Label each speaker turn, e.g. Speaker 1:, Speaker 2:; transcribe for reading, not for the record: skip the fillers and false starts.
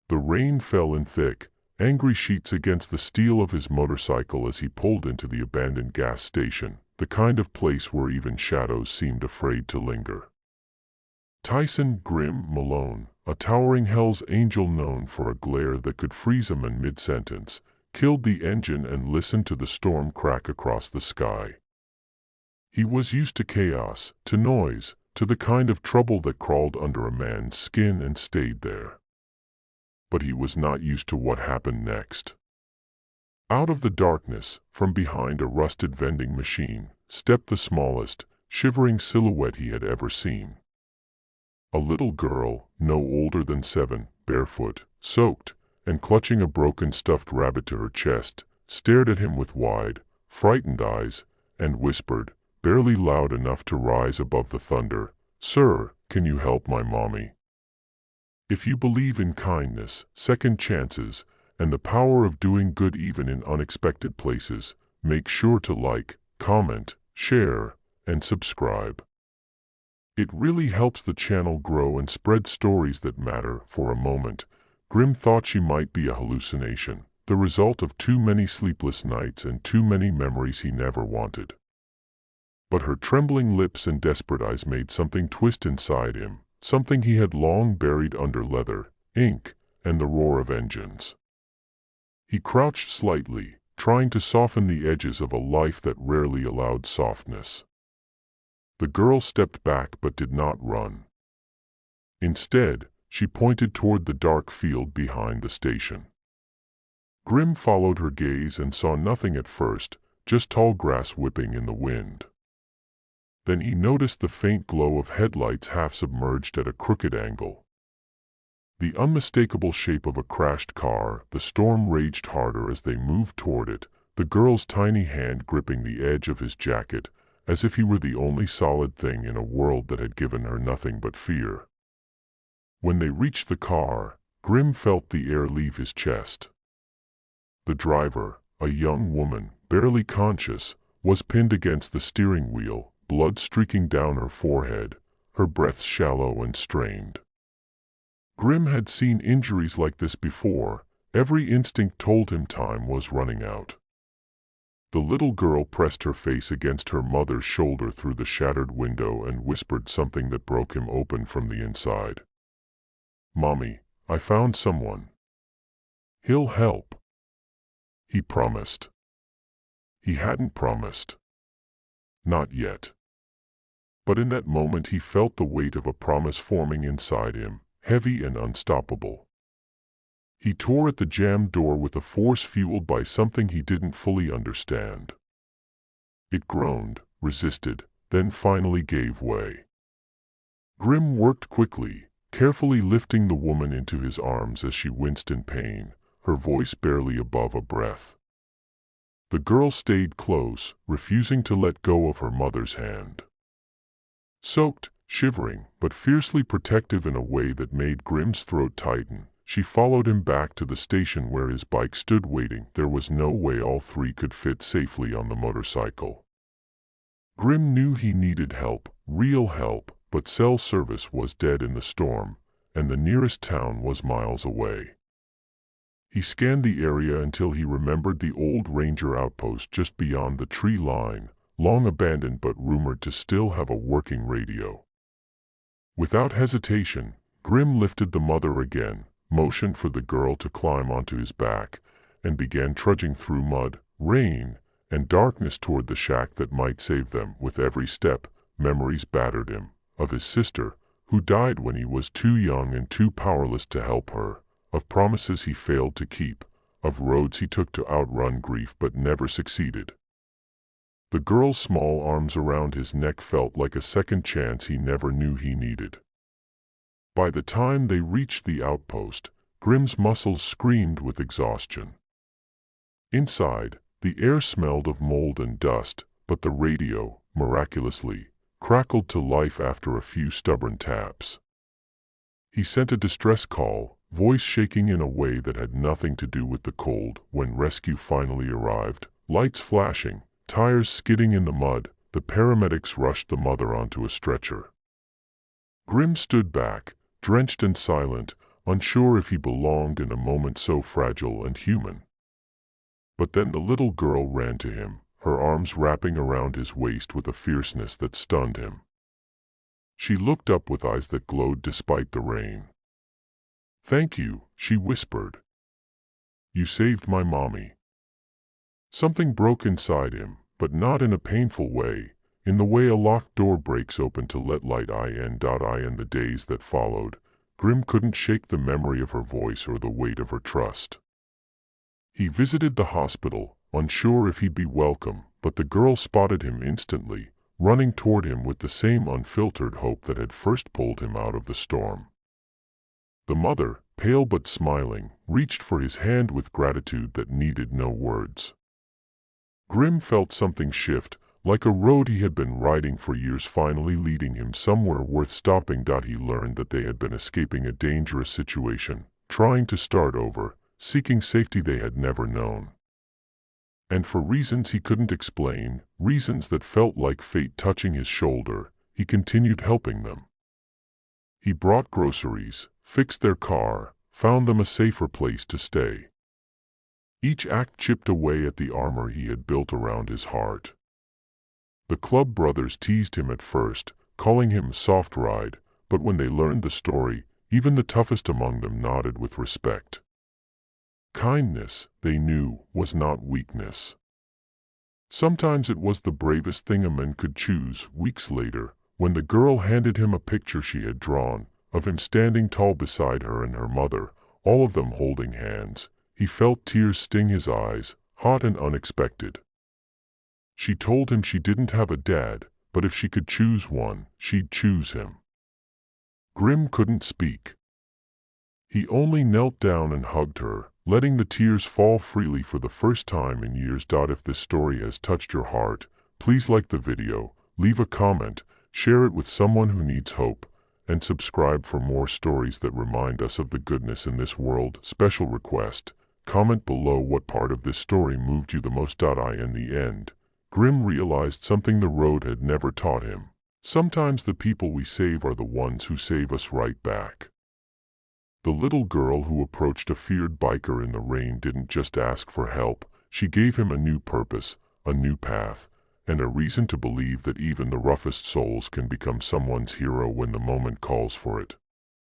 Speaker 1: The rain fell in thick, angry sheets against the steel of his motorcycle as he pulled into the abandoned gas station, the kind of place where even shadows seemed afraid to linger. Tyson Grim Malone, a towering Hell's Angel known for a glare that could freeze him in mid-sentence, killed the engine and listened to the storm crack across the sky. He was used to chaos, to noise, to the kind of trouble that crawled under a man's skin and stayed there. But he was not used to what happened next. Out of the darkness, from behind a rusted vending machine, stepped the smallest, shivering silhouette he had ever seen. A little girl, no older than 7, barefoot, soaked, and clutching a broken stuffed rabbit to her chest, stared at him with wide, frightened eyes, and whispered, barely loud enough to rise above the thunder, "Sir, can you help my mommy? If you believe in kindness, second chances, and the power of doing good even in unexpected places, make sure to like, comment, share, and subscribe. It really helps the channel grow and spread stories that matter." For a moment, Grim thought she might be a hallucination, the result of too many sleepless nights and too many memories he never wanted. But her trembling lips and desperate eyes made something twist inside him, something he had long buried under leather, ink, and the roar of engines. He crouched slightly, trying to soften the edges of a life that rarely allowed softness. The girl stepped back but did not run. Instead, she pointed toward the dark field behind the station. Grim followed her gaze and saw nothing at first, just tall grass whipping in the wind. Then he noticed the faint glow of headlights half submerged at a crooked angle. The unmistakable shape of a crashed car. The storm raged harder as they moved toward it, the girl's tiny hand gripping the edge of his jacket, as if he were the only solid thing in a world that had given her nothing but fear. When they reached the car, Grim felt the air leave his chest. The driver, a young woman, barely conscious, was pinned against the steering wheel, blood streaking down her forehead, her breath shallow and strained. Grim had seen injuries like this before. Every instinct told him time was running out. The little girl pressed her face against her mother's shoulder through the shattered window and whispered something that broke him open from the inside. "Mommy, I found someone. He'll help." He promised. He hadn't promised. Not yet. But in that moment he felt the weight of a promise forming inside him, heavy and unstoppable. He tore at the jammed door with a force fueled by something he didn't fully understand. It groaned, resisted, then finally gave way. Grim worked quickly, carefully lifting the woman into his arms as she winced in pain, her voice barely above a breath. The girl stayed close, refusing to let go of her mother's hand. Soaked, shivering, but fiercely protective in a way that made Grim's throat tighten, she followed him back to the station where his bike stood waiting. There was no way all three could fit safely on the motorcycle. Grim knew he needed help, real help, but cell service was dead in the storm, and the nearest town was miles away. He scanned the area until he remembered the old ranger outpost just beyond the tree line, long abandoned but rumored to still have a working radio. Without hesitation, Grim lifted the mother again, motioned for the girl to climb onto his back, and began trudging through mud, rain, and darkness toward the shack that might save them. With every step, memories battered him, of his sister, who died when he was too young and too powerless to help her, of promises he failed to keep, of roads he took to outrun grief but never succeeded. The girl's small arms around his neck felt like a second chance he never knew he needed. By the time they reached the outpost, Grim's muscles screamed with exhaustion. Inside, the air smelled of mold and dust, but the radio, miraculously, crackled to life after a few stubborn taps. He sent a distress call, voice shaking in a way that had nothing to do with the cold. When rescue finally arrived, lights flashing, tires skidding in the mud, the paramedics rushed the mother onto a stretcher. Grim stood back, drenched and silent, unsure if he belonged in a moment so fragile and human. But then the little girl ran to him, her arms wrapping around his waist with a fierceness that stunned him. She looked up with eyes that glowed despite the rain. "Thank you," she whispered. "You saved my mommy." Something broke inside him, but not in a painful way, in the way a locked door breaks open to let light in. In the days that followed, Grim couldn't shake the memory of her voice or the weight of her trust. He visited the hospital, unsure if he'd be welcome, but the girl spotted him instantly, running toward him with the same unfiltered hope that had first pulled him out of the storm. The mother, pale but smiling, reached for his hand with gratitude that needed no words. Grim felt something shift, like a road he had been riding for years finally leading him somewhere worth stopping. He learned that they had been escaping a dangerous situation, trying to start over, seeking safety they had never known. And for reasons he couldn't explain, reasons that felt like fate touching his shoulder, he continued helping them. He brought groceries, fixed their car, found them a safer place to stay. Each act chipped away at the armor he had built around his heart. The club brothers teased him at first, calling him soft ride, but when they learned the story, even the toughest among them nodded with respect. Kindness, they knew, was not weakness. Sometimes it was the bravest thing a man could choose. Weeks later, when the girl handed him a picture she had drawn, of him standing tall beside her and her mother, all of them holding hands, he felt tears sting his eyes, hot and unexpected. She told him she didn't have a dad, but if she could choose one, she'd choose him. Grim couldn't speak. He only knelt down and hugged her, letting the tears fall freely for the first time in years. If this story has touched your heart, please like the video, leave a comment, share it with someone who needs hope, and subscribe for more stories that remind us of the goodness in this world. Special request, comment below what part of this story moved you the most. In the end, Grim realized something the road had never taught him. Sometimes the people we save are the ones who save us right back. The little girl who approached a feared biker in the rain didn't just ask for help, she gave him a new purpose, a new path, and a reason to believe that even the roughest souls can become someone's hero when the moment calls for it.